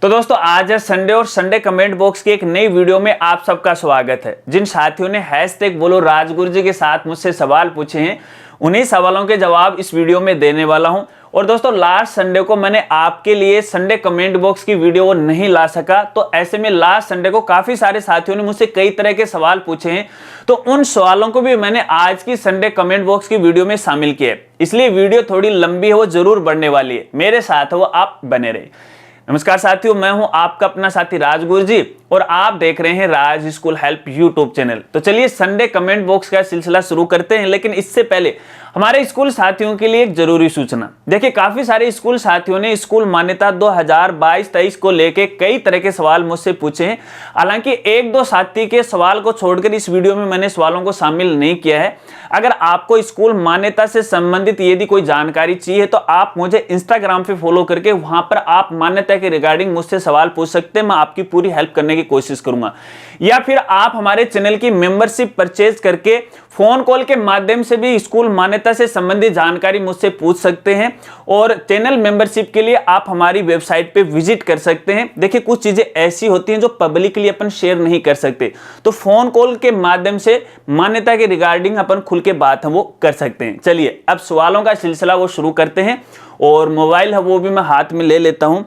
तो दोस्तों आज है संडे और संडे कमेंट बॉक्स की एक नई वीडियो में आप सबका स्वागत है। जिन साथियों ने हैशटैग बोलो राजगुरु जी के साथ मुझसे सवाल पूछे हैं उन्हीं सवालों के जवाब इस वीडियो में देने वाला हूं। और दोस्तों लास्ट संडे को मैंने आपके लिए संडे कमेंट बॉक्स की वीडियो नहीं ला सका, तो ऐसे में लास्ट संडे को काफी सारे साथियों ने मुझसे कई तरह के सवाल पूछे हैं, तो उन सवालों को भी मैंने आज की संडे कमेंट बॉक्स की वीडियो में शामिल किया है। इसलिए वीडियो थोड़ी लंबी है, वो जरूर बढ़ने वाली है। मेरे साथ वो आप बने रहे। नमस्कार साथियों, मैं हूं आपका अपना साथी राजगुरु जी और आप देख रहे हैं राज स्कूल हेल्प यूट्यूब चैनल। तो चलिए संडे कमेंट बॉक्स का सिलसिला शुरू करते हैं, लेकिन इससे पहले हमारे स्कूल साथियों के लिए एक जरूरी सूचना। देखिए काफी सारे स्कूल साथियों ने स्कूल मान्यता 2022-23 को लेके कई तरह के सवाल मुझसे पूछे हैं। हालांकि एक दो साथी के सवाल को छोड़कर इस वीडियो में मैंने सवालों को शामिल नहीं किया है। अगर आपको स्कूल मान्यता से संबंधित यदि कोई जानकारी चाहिए तो आप मुझे इंस्टाग्राम पे फॉलो करके वहां पर आप मान्यता के रिगार्डिंग मुझसे सवाल पूछ सकते हैं। मैं आपकी पूरी हेल्प करने की कोशिश करूंगा। या फिर आप हमारे चैनल की मेंबरशिप परचेज करके फोन कॉल के माध्यम से भी स्कूल मान्यता से संबंधित जानकारी मुझसे पूछ सकते हैं। और चैनल मेंबरशिप के लिए आप हमारी वेबसाइट पे विजिट कर सकते हैं। देखिए कुछ चीजें ऐसी होती हैं जो पब्लिकली अपन शेयर नहीं कर सकते, तो फोन कॉल के माध्यम से मान्यता के रिगार्डिंग अपन खुल के बात है वो कर सकते हैं। चलिए अब सवालों का सिलसिला वो शुरू करते हैं। और मोबाइल है वो भी मैं हाथ में ले लेता हूं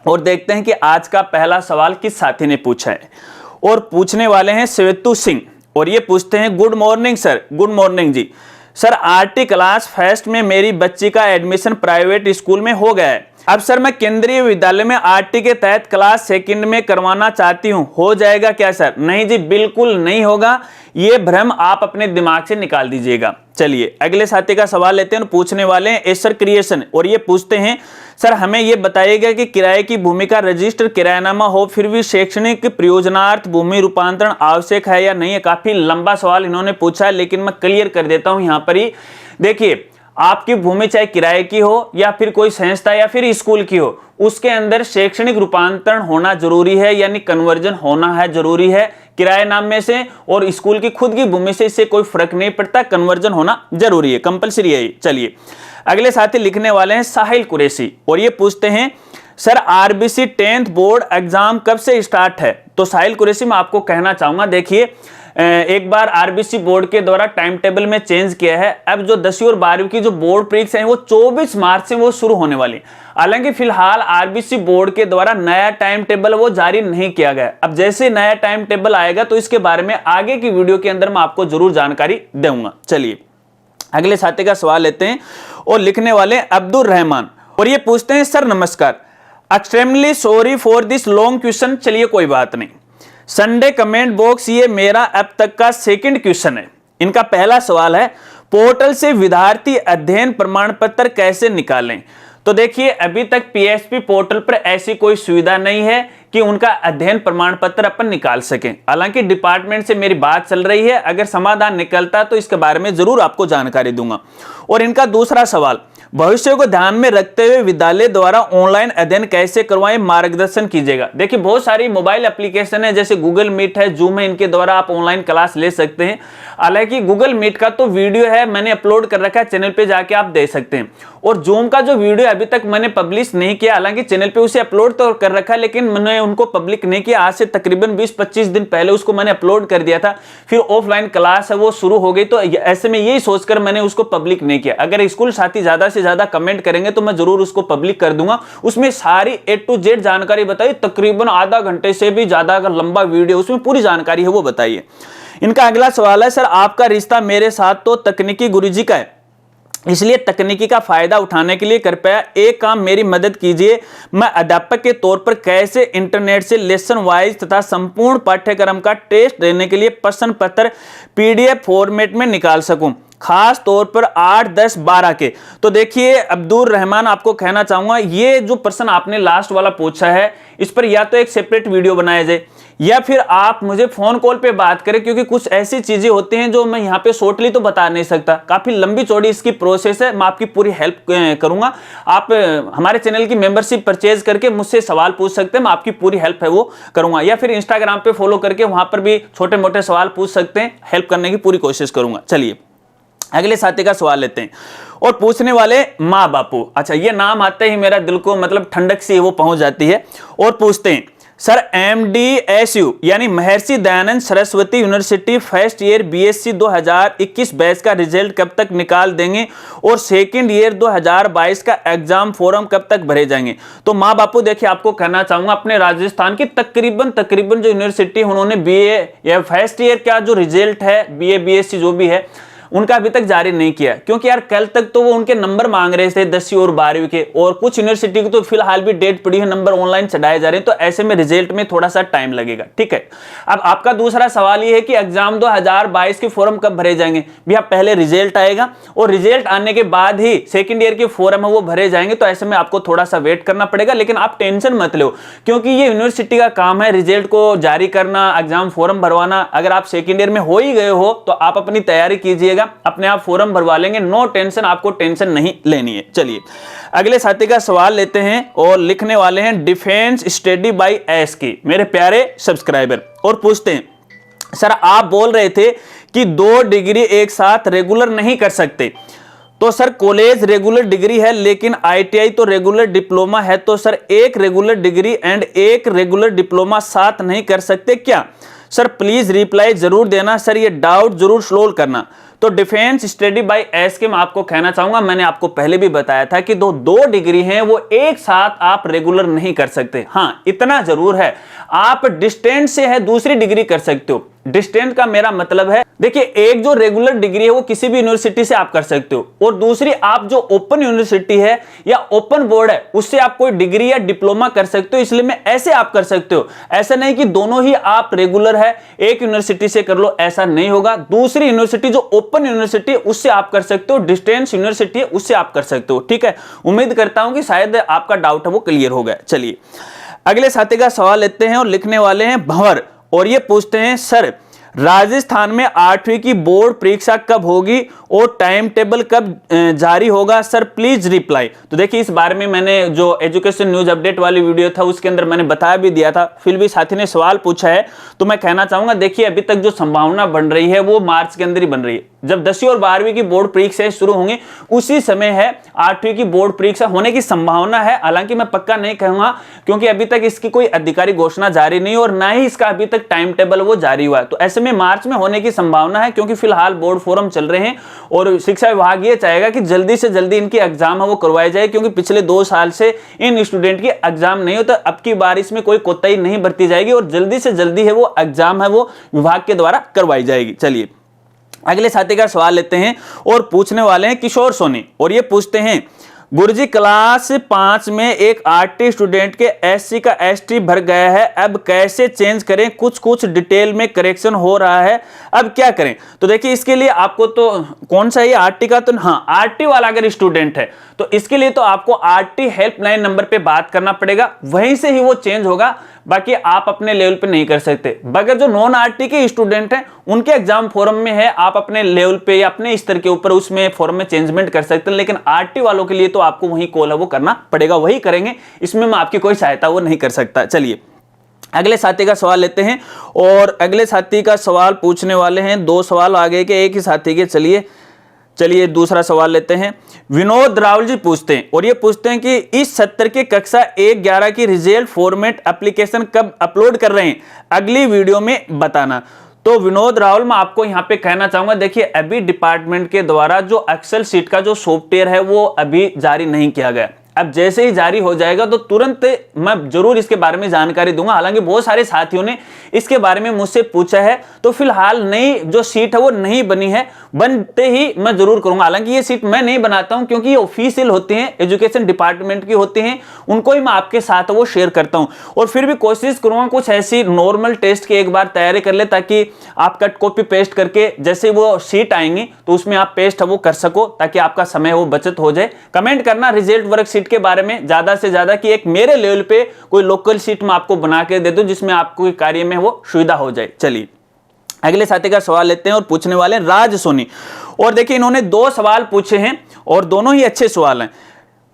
और देखते हैं कि आज का पहला सवाल किस साथी ने पूछा है। और पूछने वाले हैं श्वेतु सिंह और ये पूछते हैं, good morning sir. Good morning ji. Sir RT class first में मेरी बच्ची का एडमिशन प्राइवेट स्कूल में हो गया है। अब सर मैं केंद्रीय विद्यालय में आरटी के तहत क्लास सेकंड में करवाना चाहती हूँ, हो जाएगा क्या सर? नहीं जी, बिल्कुल नहीं होगा। ये भ्रम आप अपने दिमाग से निकाल दीजिएगा। चलिए अगले साथी का सवाल लेते हैं। पूछने वाले हैं एसर क्रिएशन और ये पूछते हैं, सर हमें ये बताइएगा कि किराए की भूमि का रजिस्टर किरायानामा हो फिर भी शैक्षणिक प्रयोजनार्थ भूमि रूपांतरण आवश्यक है या नहीं है। काफी लंबा सवाल इन्होंने पूछा है, लेकिन मैं क्लियर कर देता हूं यहां पर ही। देखिए आपकी भूमि चाहे किराए की हो या फिर कोई संस्था या फिर स्कूल की हो, उसके अंदर शैक्षणिक रूपांतरण होना जरूरी है, यानी कन्वर्जन होना है जरूरी है। किराए नाम में से और स्कूल की खुद की भूमि से इससे कोई फर्क नहीं पड़ता, कन्वर्जन होना जरूरी है, कंपलसरी है। चलिए अगले साथी लिखने वाले हैं साहिल कुरैशी और ये पूछते हैं, sir RBC 10th board exam कब से स्टार्ट है? तो साहिल कुरैशी मैं आपको कहना चाहूंगा, देखिए एक बार आरबीसी बोर्ड के द्वारा टाइम टेबल में चेंज किया है। अब जो 10वीं और 12वीं की जो बोर्ड परीक्षा है वो 24 मार्च से वो शुरू होने वाली। हालांकि फिलहाल आरबीसी बोर्ड के द्वारा नया टाइम टेबल वो जारी नहीं किया गया। अब जैसे नया टाइम टेबल आएगा तो इसके बारे में आगे की वीडियो के अंदर मैं आपको जरूर जानकारी दूंगा। चलिए अगले साथी का सवाल लेते हैं और लिखने वाले अब्दुल रहमान और ये पूछते हैं, सर नमस्कार, extremely sorry for this long question. चलिए कोई बात नहीं। संडे कमेंट बॉक्स ये मेरा अब तक का सेकंड क्वेश्चन है। इनका पहला सवाल है, पोर्टल से विद्यार्थी अध्ययन प्रमाण पत्र कैसे निकालें? तो देखिए अभी तक पीएसपी पोर्टल पर ऐसी कोई सुविधा नहीं है कि उनका अध्ययन प्रमाण पत्र अपन निकाल सकें। हालांकि डिपार्टमेंट से मेरी बात चल रही है, अगर समाधान निकलता तो इसके बारे में जरूर आपको जानकारी दूंगा। और इनका दूसरा सवाल, भविष्य को ध्यान में रखते हुए विद्यालय द्वारा ऑनलाइन अध्ययन कैसे करवाएं, मार्गदर्शन कीजिएगा। देखिए बहुत सारी मोबाइल एप्लीकेशन है, जैसे गूगल मीट है, जूम है, इनके द्वारा आप ऑनलाइन क्लास ले सकते हैं। हालांकि गूगल मीट का तो वीडियो है मैंने अपलोड कर रखा है, चैनल पे जाके आप देख सकते हैं। और जूम का जो वीडियो अभी तक मैंने पब्लिश नहीं किया, हालांकि चैनल पे उसे अपलोड तो कर रखा है लेकिन मैंने उनको पब्लिक नहीं किया। आज से तकरीबन 20-25 दिन पहले उसको मैंने अपलोड कर दिया था। फिर ऑफलाइन क्लास है वो शुरू हो गई, तो ऐसे में यही सोचकर मैंने उसको पब्लिक नहीं किया। अगर स्कूल साथी ज्यादा से ज्यादा कमेंट करेंगे तो मैं जरूर उसको पब्लिक कर दूंगा। उसमें सारी A to Z जानकारी बताइए, तकरीबन आधा घंटे से भी ज्यादा अगर लंबा वीडियो, उसमें पूरी जानकारी है वो बताइए। इनका अगला सवाल है, सर आपका रिश्ता मेरे साथ तो तकनीकी गुरुजी का है, इसलिए तकनीकी का फायदा उठाने के लिए कृपया एक काम मेरी मदद कीजिए। मैं अध्यापक के तौर पर कैसे इंटरनेट से लेसन वाइज तथा संपूर्ण पाठ्यक्रम का टेस्ट देने के लिए प्रश्न पत्र PDF फॉर्मेट में निकाल सकूं, खास तौर पर 8, 10, 12 के। तो देखिए अब्दुल रहमान, आपको कहना चाहूंगा ये जो प्रश्न आपने लास्ट वाला पूछा है इस पर या तो एक सेपरेट वीडियो बनाया जाए या फिर आप मुझे फोन कॉल पे बात करें, क्योंकि कुछ ऐसी चीजें होती हैं जो मैं यहाँ पे शॉर्टली तो बता नहीं सकता। काफी लंबी चौड़ी इसकी प्रोसेस है, मैं आपकी पूरी हेल्प करूंगा। आप हमारे चैनल की मेंबरशिप परचेज करके मुझसे सवाल पूछ सकते हैं, मैं आपकी पूरी हेल्प है वो करूंगा। या फिर इंस्टाग्राम पे फॉलो करके वहां पर भी छोटे मोटे सवाल पूछ सकते हैं, हेल्प करने की पूरी कोशिश करूंगा। चलिए अगले साथी का सवाल लेते हैं और पूछने वाले माँ बापू। अच्छा, ये नाम आते ही मेरा दिल को मतलब ठंडक सी वो पहुंच जाती है। और पूछते हैं सर MDSU यानी Maharshi Dayanand Saraswati university first year BSc 2021 batch का रिजल्ट कब तक निकाल देंगे और सेकंड ईयर 2022 का एग्जाम फॉर्म कब तक भरे जाएंगे। तो माँ बापू देखिए, आपको कहना चाहूंगा अपने राजस्थान की तकरीबन जो यूनिवर्सिटी उन्होंने BA या फर्स्ट ईयर का जो रिजल्ट है BA BSc जो भी है उनका अभी तक जारी नहीं किया, क्योंकि यार कल तक तो वो उनके नंबर मांग रहे थे 10वीं और 12वीं के, और कुछ यूनिवर्सिटी की तो फिलहाल भी डेट पड़ी है, नंबर ऑनलाइन चढ़ाए जा रहे हैं, तो ऐसे में रिजल्ट में थोड़ा सा टाइम लगेगा। ठीक है, अब आपका दूसरा सवाल ये है कि एग्जाम 2022 के फॉर्म कब भरे जाएंगे। भैया पहले रिजल्ट आएगा और रिजल्ट आने के बाद ही सेकेंड ईयर के फॉर्म है वो भरे जाएंगे, तो ऐसे में आपको थोड़ा सा वेट करना पड़ेगा। लेकिन आप टेंशन मत लो, क्योंकि ये यूनिवर्सिटी का काम है रिजल्ट को जारी करना, एग्जाम फॉर्म भरवाना। अगर आप सेकेंड ईयर में हो ही गए हो तो आप अपनी तैयारी कीजिएगा, अपने आप फॉर्म भरवा लेंगे, नो टेंशन, आपको टेंशन नहीं लेनी है। चलिए अगले साथी का सवाल लेते हैं और लिखने वाले हैं डिफेंस स्टडी बाय एस की, मेरे प्यारे सब्सक्राइबर। और पूछते हैं सर आप बोल रहे थे कि 2 डिग्री एक साथ रेगुलर नहीं कर सकते, तो सर कॉलेज रेगुलर डिग्री है लेकिन ITI तो रेगुलर डिप्लोमा है, तो सर एक रेगुलर डिग्री एंड एक रेगुलर डिप्लोमा साथ नहीं कर सकते क्या? सर प्लीज रिप्लाई जरूर देना सर, ये डाउट जरूर सोल्व करना। तो डिफेंस स्टडी बाय एस के मैं आपको कहना चाहूंगा, मैंने आपको पहले भी बताया था कि दो डिग्री हैं वो एक साथ आप रेगुलर नहीं कर सकते। हाँ इतना जरूर है, आप डिस्टेंस से है दूसरी डिग्री कर सकते हो। डिस्टेंस का मेरा मतलब है, देखिए एक जो रेगुलर डिग्री है वो किसी भी यूनिवर्सिटी से आप कर सकते हो, और दूसरी आप जो ओपन यूनिवर्सिटी है या ओपन बोर्ड है उससे आप कोई डिग्री या डिप्लोमा कर सकते हो। इसलिए मैं ऐसे आप कर सकते हो, ऐसा नहीं कि दोनों ही आप रेगुलर है एक यूनिवर्सिटी से कर लो, ऐसा नहीं होगा। दूसरी यूनिवर्सिटी जो ओपन यूनिवर्सिटी है उससे आप कर सकते हो, डिस्टेंस यूनिवर्सिटी है उससे आप कर सकते हो। ठीक है, उम्मीद करता हूं कि शायद आपका डाउट है वो क्लियर हो गया। चलिए अगले साथी का सवाल लेते हैं और लिखने वाले हैं भंवर, और ये पूछते हैं सर राजस्थान में 8वीं की बोर्ड परीक्षा कब होगी और टाइम टेबल कब जारी होगा सर, प्लीज रिप्लाई। तो देखिए इस बारे में मैंने जो एजुकेशन न्यूज अपडेट वाली वीडियो था उसके अंदर मैंने बता भी दिया था, फिर भी साथी ने सवाल पूछा है तो मैं कहना चाहूंगा, देखिए अभी तक जो संभावना बन रही है वो मार्च के अंदर ही बन रही है। जब 10वीं और 12वीं की बोर्ड परीक्षाएं शुरू होंगी उसी समय है 8वीं की बोर्ड परीक्षा होने की संभावना है। हालांकि मैं पक्का नहीं कहूंगा क्योंकि अभी तक इसकी कोई अधिकारिक घोषणा जारी नहीं और ना ही इसका अभी तक टाइम टेबल वो जारी हुआ है, तो ऐसे में मार्च में होने की संभावना है, क्योंकि फिलहाल बोर्ड फोरम चल रहे हैं और शिक्षा विभाग ये चाहेगा कि जल्दी से जल्दी इनकी एग्जाम है वो करवाए जाए, क्योंकि पिछले 2 साल से इन स्टूडेंट की एग्जाम नहीं होता। अब की बार इसमें कोई कोताही नहीं बरती जाएगी और जल्दी से जल्दी है वो एग्जाम है वो विभाग के द्वारा करवाई जाएगी। चलिए अगले साथी का सवाल लेते हैं और पूछने वाले हैं किशोर सोनी, और ये पूछते हैं गुरुजी क्लास 5 में एक आरटी स्टूडेंट के SC का ST भर गया है, अब कैसे चेंज करें, कुछ डिटेल में करेक्शन हो रहा है, अब क्या करें। तो देखिए इसके लिए आपको तो कौन सा ये आरटी का, तो हाँ आरटी वाला अगर स्टूडेंट है तो इसके लिए तो आपको आरटी हेल्पलाइन नंबर पे बात करना पड़ेगा, वहीं से ही वो चेंज होगा, बाकी आप अपने लेवल पे नहीं कर सकते। मगर जो नॉन आरटी के स्टूडेंट हैं उनके एग्जाम फॉर्म में है, आप अपने लेवल पे या अपने स्तर के ऊपर उसमें फॉर्म में चेंजमेंट कर सकते हैं, लेकिन आरटी वालों के लिए तो आपको वही कॉल है वो करना पड़ेगा, वही करेंगे, इसमें मैं आपकी कोई सहायता वो नहीं कर सकता। चलिए अगले साथी का सवाल लेते हैं और अगले साथी का सवाल पूछने वाले हैं, 2 सवाल आगे के एक ही साथी के। चलिए दूसरा सवाल लेते हैं। विनोद रावल जी पूछते हैं और ये पूछते हैं कि इस सत्र के कक्षा 1-11 की रिजल्ट फॉर्मेट एप्लीकेशन कब अपलोड कर रहे हैं, अगली वीडियो में बताना। तो विनोद रावल मैं आपको यहाँ पे कहना चाहूंगा, देखिए अभी डिपार्टमेंट के द्वारा जो एक्सेल सीट का जो सॉफ्टवेयर है वो अभी जारी नहीं किया गया, अब जैसे ही जारी हो जाएगा तो तुरंत मैं जरूर इसके बारे में जानकारी दूंगा। हालांकि बहुत सारे साथियों ने इसके बारे में मुझसे पूछा है, तो फिलहाल नई जो सीट है वो नहीं बनी है, बनते ही मैं जरूर करूंगा। हालांकि ये सीट मैं नहीं बनाता हूं क्योंकि ये ऑफिशियल होते हैं, एजुकेशन डिपार्टमेंट की होते हैं, उनको ही मैं आपके साथ वो शेयर करता हूं। और फिर भी कोशिश करूंगा कुछ ऐसी नॉर्मल टेस्ट की एक बार तैयारी कर ले, ताकि आप कट कॉपी पेस्ट करके जैसे वो सीट आएंगी तो उसमें आप पेस्ट है वो कर सको, ताकि आपका समय वो बचत हो जाए। कमेंट करना रिजल्ट वर्कशीट के बारे में ज्यादा से ज्यादा कि एक मेरे लेवल पे कोई लोकल सीट में आपको बना के दे दूं जिसमें आपको कार्य में वो सुविधा हो जाए। चलिए अगले साथी का सवाल लेते हैं और पूछने वाले राज सोनी, और देखिए इन्होंने 2 सवाल पूछे हैं और दोनों ही अच्छे सवाल हैं।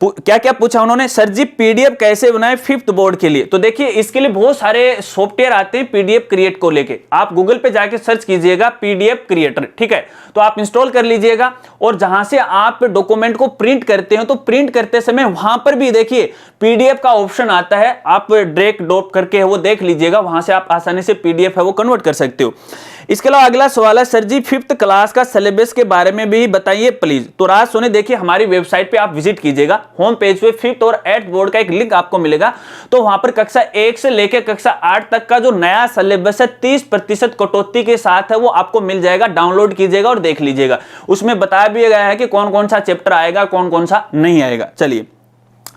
क्या क्या पूछा उन्होंने, सर जी पीडीएफ कैसे बनाए 5th बोर्ड के लिए। तो देखिए इसके लिए बहुत सारे सॉफ्टवेयर आते हैं पीडीएफ क्रिएट को लेके, आप गूगल पे जाके सर्च कीजिएगा पीडीएफ क्रिएटर, ठीक है, तो आप इंस्टॉल कर लीजिएगा। और जहां से आप डॉक्यूमेंट को प्रिंट करते हो तो प्रिंट करते समय वहां पर भी देखिए पीडीएफ का ऑप्शन आता है, आप ड्रैग ड्रॉप करके वो देख लीजिएगा, वहां से आप आसानी से पीडीएफ है वो कन्वर्ट कर सकते हो। इसके अलावा अगला सवाल है, सर जी 5th क्लास का सिलेबस के बारे में भी बताइए प्लीज। तो राज सोनी देखिए हमारी वेबसाइट पे आप विजिट कीजिएगा, होम पेज पे 5th और 8th बोर्ड का एक लिंक आपको मिलेगा, तो वहां पर कक्षा 1 से लेकर कक्षा 8 तक का जो नया सिलेबस है 30% कटौती के साथ है वो आपको मिल जाएगा, डाउनलोड कीजिएगा और देख लीजिएगा। उसमें बताया भी गया है कि कौन कौन सा चैप्टर आएगा, कौन कौन सा नहीं आएगा। चलिए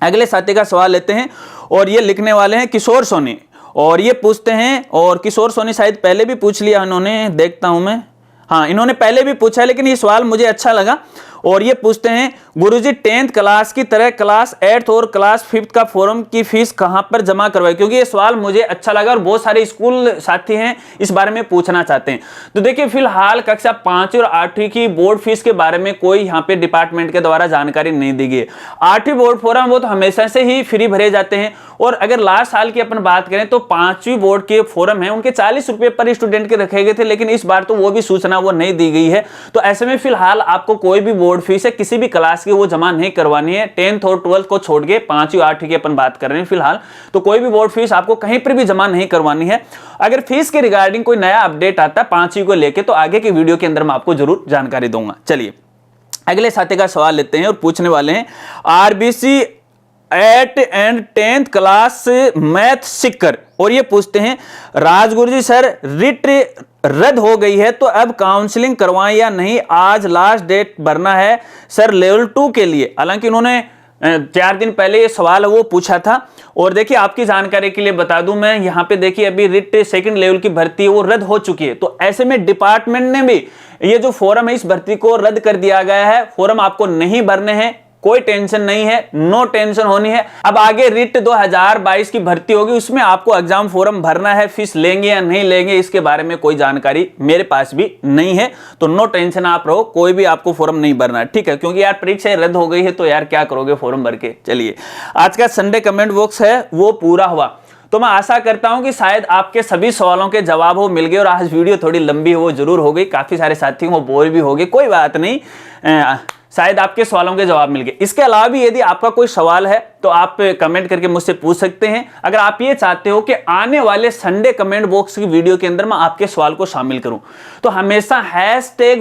अगले साथी का सवाल लेते हैं, और ये लिखने वाले हैं किशोर सोनी, और ये पूछते हैं, और किशोर सोनी शायद पहले भी पूछ लिया इन्होंने, देखता हूं मैं, हाँ इन्होंने पहले भी पूछा, लेकिन ये सवाल मुझे अच्छा लगा। और ये पूछते हैं, गुरुजी 10th क्लास की तरह क्लास 8th और क्लास 5th का फॉर्म की फीस कहां पर जमा करवाए, क्योंकि ये सवाल मुझे अच्छा लगा और बहुत सारे स्कूल साथी हैं इस बारे में पूछना चाहते हैं। तो देखिए फिलहाल कक्षा 5 और 8वीं की बोर्ड फीस के बारे में कोई यहाँ पे डिपार्टमेंट के द्वारा जानकारी नहीं दी गई है। 8वीं बोर्ड फॉर्म वो तो हमेशा से ही फ्री भरे जाते हैं, और अगर लास्ट साल की अपन बात करें तो 5वीं बोर्ड के फॉर्म है उनके 40 रुपए पर स्टूडेंट के रखे गए थे, लेकिन इस बार तो वो भी सूचना वो नहीं दी गई है। तो ऐसे में फिलहाल आपको कोई भी बोर्ड फीस है किसी भी क्लास की वो जमा नहीं करवानी है, 10th और 12th को छोड़ के 5वीं 8वीं की अपन बात कर रहे हैं फिलहाल, तो कोई भी बोर्ड फीस आपको कहीं पर भी जमा नहीं करवानी है। अगर फीस के रिगार्डिंग कोई नया अपडेट आता है 5वीं को लेके तो आगे की वीडियो के अंदर मैं आपको जरूर जानकारी दूंगा। चलिए अगले साथी का सवाल लेते हैं, और पूछने वाले हैं RBC 8th and 10th class math Sikar, और ये पूछते हैं राजगुरु जी सर रिट रद्द हो गई है तो अब काउंसलिंग करवाएं या नहीं, आज लास्ट डेट भरना है सर लेवल 2 के लिए। हालांकि उन्होंने 4 दिन पहले ये सवाल वो पूछा था, और देखिए आपकी जानकारी के लिए बता दूं मैं, यहाँ पे देखिए अभी रिट 2nd लेवल की भर्ती है वो रद्द हो चुकी है, तो ऐसे में डिपार्टमेंट ने भी ये जो फॉर्म है इस भर्ती को रद्द कर दिया गया है, फॉर्म आपको नहीं भरने हैं, कोई टेंशन नहीं है, नो टेंशन होनी है। अब आगे रिट 2022 की भर्ती होगी, उसमें आपको एग्जाम फॉर्म भरना है, फीस लेंगे या नहीं लेंगे इसके बारे में कोई जानकारी मेरे पास भी नहीं है, तो नो टेंशन आप रहो, कोई भी आपको फॉर्म नहीं भरना है, ठीक है, क्योंकि यार परीक्षा रद्द हो गई है तो यार क्या करोगे फॉर्म भर के। चलिए आज का संडे कमेंट बॉक्स है वो पूरा हुआ, तो मैं आशा करता हूं कि शायद आपके सभी सवालों के जवाब वो मिल गए, और आज वीडियो थोड़ी लंबी वो जरूर हो गई, काफी सारे साथियों को बोर भी हो गए, कोई बात नहीं, शायद आपके सवालों के जवाब मिल गए। इसके अलावा भी यदि आपका कोई सवाल है तो आप कमेंट करके मुझसे पूछ सकते हैं। अगर आप ये चाहते हो कि आने वाले संडे कमेंट बॉक्स की वीडियो के अंदर मैं आपके सवाल को शामिल करूं, तो हमेशा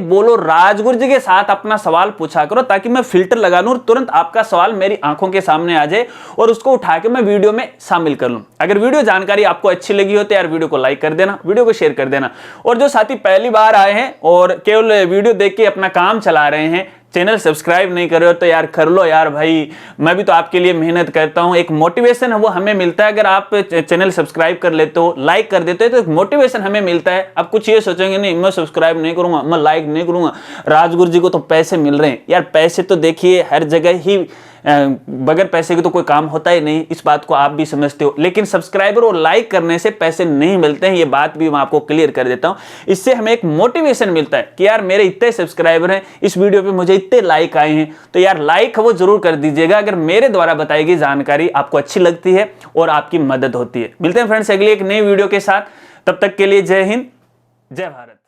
#बोलो राजगुरु जी के साथ अपना सवाल पूछा करो, ताकि मैं फिल्टर लगा लूं और तुरंत आपका सवाल मेरी आंखों के सामने आ जाए और उसको उठा के मैं वीडियो में शामिल कर लूं। अगर वीडियो जानकारी आपको अच्छी लगी हो तो यार वीडियो को लाइक कर देना, वीडियो को शेयर कर देना, और जो साथी पहली बार आए हैं और केवल वीडियो देख के अपना काम चला रहे हैं, चैनल सब्सक्राइब नहीं कर रहे हो तो यार कर लो यार भाई, मैं भी तो आपके लिए मेहनत करता हूं, एक मोटिवेशन है वो हमें मिलता है। अगर आप चैनल सब्सक्राइब कर लेते हो, लाइक कर देते हो तो एक मोटिवेशन हमें मिलता है। अब कुछ ये सोचेंगे नहीं मैं सब्सक्राइब नहीं करूंगा, मैं लाइक नहीं करूंगा, राजगुरु जी को तो पैसे मिल रहे हैं। यार पैसे तो देखिए हर जगह ही, बगैर पैसे के तो कोई काम होता ही नहीं, इस बात को आप भी समझते हो, लेकिन सब्सक्राइबर और लाइक करने से पैसे नहीं मिलते हैं, ये बात भी मैं आपको क्लियर कर देता हूं। इससे हमें एक मोटिवेशन मिलता है कि यार मेरे इतने सब्सक्राइबर हैं, इस वीडियो पे मुझे इतने लाइक आए हैं, तो यार लाइक वो जरूर कर दीजिएगा अगर मेरे द्वारा बताई गई जानकारी आपको अच्छी लगती है और आपकी मदद होती है। मिलते हैं फ्रेंड्स अगली एक नई वीडियो के साथ, तब तक के लिए जय हिंद, जय भारत।